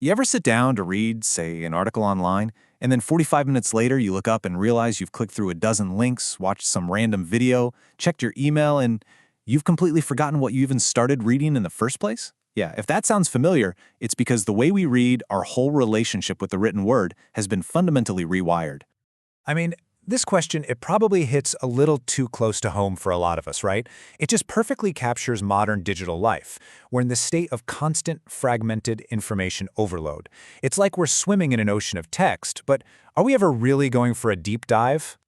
You ever sit down to read, say, an article online, and then 45 minutes later you look up and realize you've clicked through a dozen links, watched some random video, checked your email, and you've completely forgotten what you even started reading in the first place? Yeah, if that sounds familiar, it's because the way we read, our whole relationship with the written word, has been fundamentally rewired. I mean, this question, it probably hits a little too close to home for a lot of us, right? It just perfectly captures modern digital life. We're in the state of constant, fragmented information overload. It's like we're swimming in an ocean of text, but are we ever really going for a deep dive?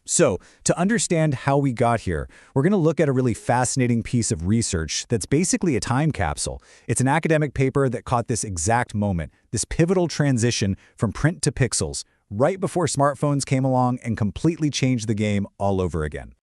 So, to understand how we got here, we're going to look at a really fascinating piece of research that's basically a time capsule. It's an academic paper that caught this exact moment, this pivotal transition from print to pixels, right before smartphones came along and completely changed the game all over again.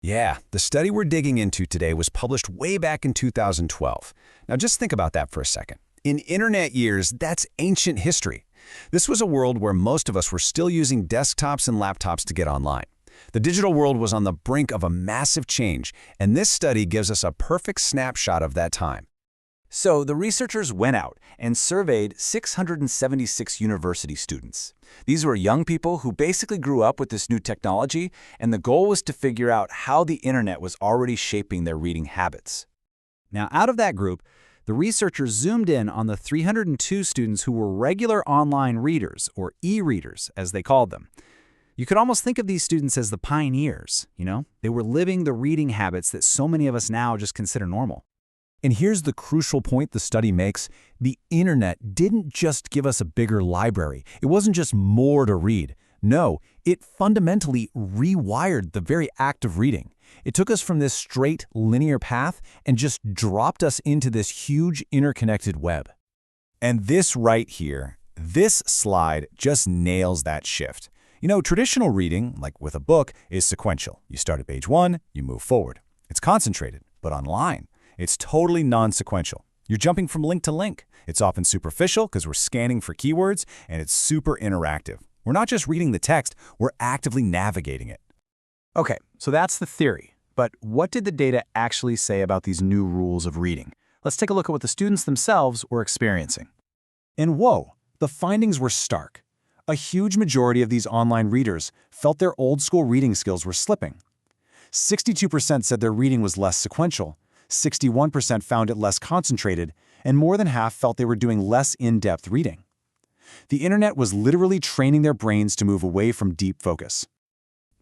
Yeah, the study we're digging into today was published way back in 2012. Now just think about that for a second. In internet years, that's ancient history. This was a world where most of us were still using desktops and laptops to get online. The digital world was on the brink of a massive change, and this study gives us a perfect snapshot of that time. So the researchers went out and surveyed 676 university students. These were young people who basically grew up with this new technology, and the goal was to figure out how the internet was already shaping their reading habits. Now, out of that group, the researchers zoomed in on the 302 students who were regular online readers, or e-readers, as they called them. You could almost think of these students as the pioneers, you know? They were living the reading habits that so many of us now just consider normal. And here's the crucial point the study makes. The internet didn't just give us a bigger library. It wasn't just more to read. No, it fundamentally rewired the very act of reading. It took us from this straight, linear path and just dropped us into this huge interconnected web. And this right here, this slide just nails that shift. You know, traditional reading, like with a book, is sequential. You start at page 1, you move forward. It's concentrated, but online, it's totally non-sequential. You're jumping from link to link. It's often superficial because we're scanning for keywords, and it's super interactive. We're not just reading the text, we're actively navigating it. Okay, so that's the theory. But what did the data actually say about these new rules of reading? Let's take a look at what the students themselves were experiencing. And whoa, the findings were stark. A huge majority of these online readers felt their old-school reading skills were slipping. 62% said their reading was less sequential, 61% found it less concentrated, and more than half felt they were doing less in-depth reading. The internet was literally training their brains to move away from deep focus.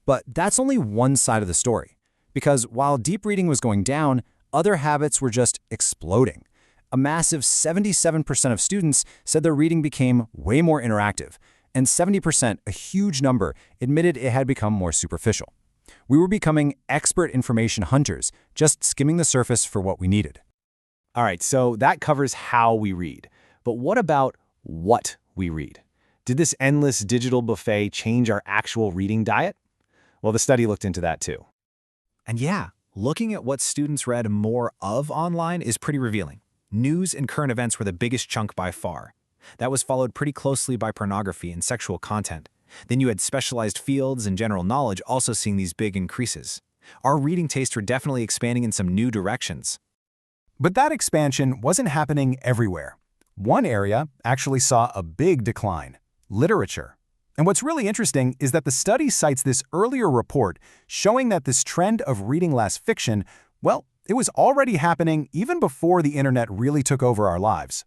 But that's only one side of the story. Because while deep reading was going down, other habits were just exploding. A massive 77% of students said their reading became way more interactive, and 70%, a huge number, admitted it had become more superficial. We were becoming expert information hunters, just skimming the surface for what we needed. All right, so that covers how we read. But what about what we read? Did this endless digital buffet change our actual reading diet? Well, the study looked into that too. And yeah, looking at what students read more of online is pretty revealing. News and current events were the biggest chunk by far. That was followed pretty closely by pornography and sexual content. Then you had specialized fields and general knowledge also seeing these big increases. Our reading tastes were definitely expanding in some new directions. But that expansion wasn't happening everywhere. One area actually saw a big decline: literature. And what's really interesting is that the study cites this earlier report showing that this trend of reading less fiction, well, it was already happening even before the internet really took over our lives.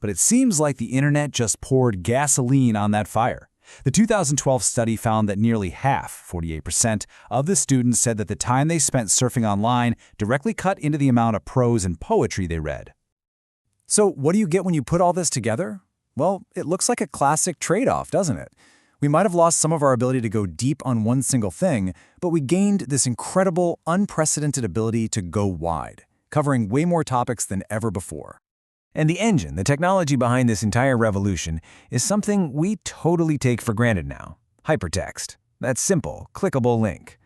But it seems like the internet just poured gasoline on that fire. The 2012 study found that nearly half, 48%, of the students said that the time they spent surfing online directly cut into the amount of prose and poetry they read. So what do you get when you put all this together? Well, it looks like a classic trade-off, doesn't it? We might have lost some of our ability to go deep on one single thing, but we gained this incredible, unprecedented ability to go wide, covering way more topics than ever before. And the engine, the technology behind this entire revolution, is something we totally take for granted now. Hypertext. That simple, clickable link.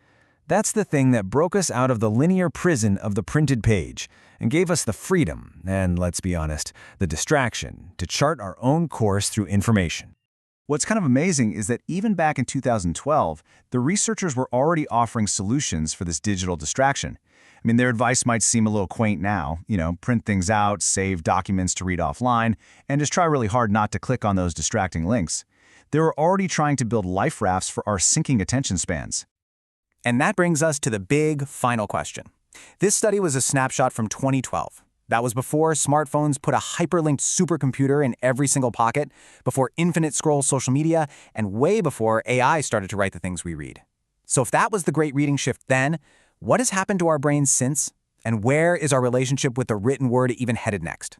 That's the thing that broke us out of the linear prison of the printed page and gave us the freedom, and let's be honest, the distraction, to chart our own course through information. What's kind of amazing is that even back in 2012, the researchers were already offering solutions for this digital distraction. I mean, their advice might seem a little quaint now, print things out, save documents to read offline, and just try really hard not to click on those distracting links. They were already trying to build life rafts for our sinking attention spans. And that brings us to the big final question. This study was a snapshot from 2012. That was before smartphones put a hyperlinked supercomputer in every single pocket, before infinite scroll social media, and way before AI started to write the things we read. So if that was the great reading shift then, what has happened to our brains since? And where is our relationship with the written word even headed next?